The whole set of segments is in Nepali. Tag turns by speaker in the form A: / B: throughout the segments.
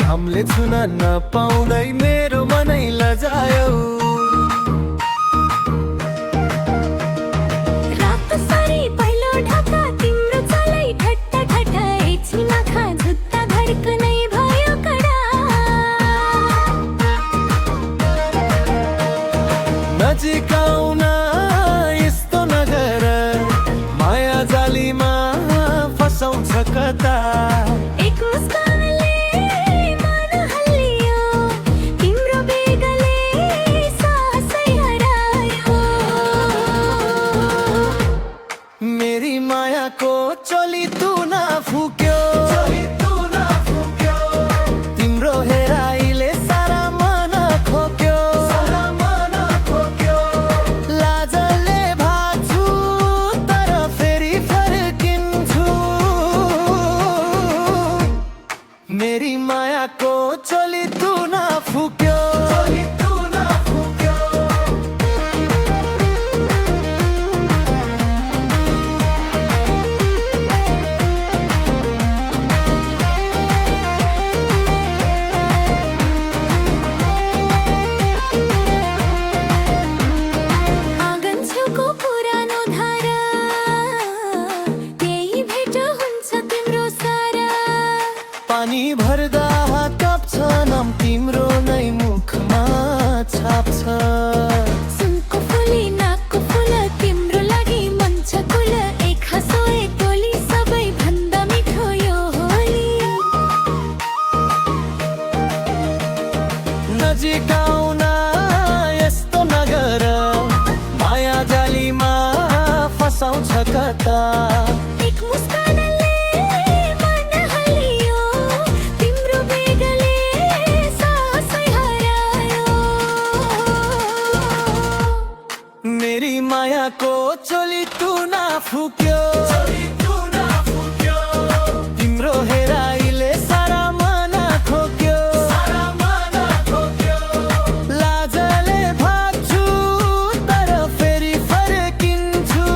A: घामले छुन नपाउँदै मेरो मनै लजायो।
B: रातसरी पहिलो ढाका तिम्रो चलै ठट्टा ठट्टा एकछिन आँखा झुत्ता धड्कनै भयो कडा।
A: नजिक आउन यस्तो नगर, माया जालीमा फसाउँछ कता।
B: एक मुस्कानले मन हल्लियो, तिम्रो बेगले सासै हरायो।
A: मेरी मायाको चोली तू नफुक्यो, तिम्रो हेराइले सारा मन खोक्यो। लाजले भाग्छु तर फेरि फर्किन्छु। मेरी मायाको चोली तू नफुक्यो।
B: आँगन छेउको पुरानो धारा, त्यही भेट हुन्छ तिम्रो सारा।
A: पानी भर्दा काप्छ नाम तिम्रो नै मुखमा छाप्छ।
B: सुनको फुली नाकको फुल तिम्रो लागि मन छ कुल। एक हाँसो एक बोली सबै भन्दा मिठो यो होली।
A: नजिक आउन यस्तो नगर, माया जालीमा फसाउँछ कता।
B: एक मुस्कानले मन हल्लियो, तिम्रो बेगले सासै हरायो।
A: मेरी मायाको चोली तू नफुक्यो, तिम्रो हेराइले सारा मन खोक्यो। लाजले भाग्छु तर फेरि फर्किन्छु।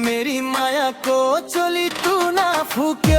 A: मेरी मायाको चोली तू नफुक्यो।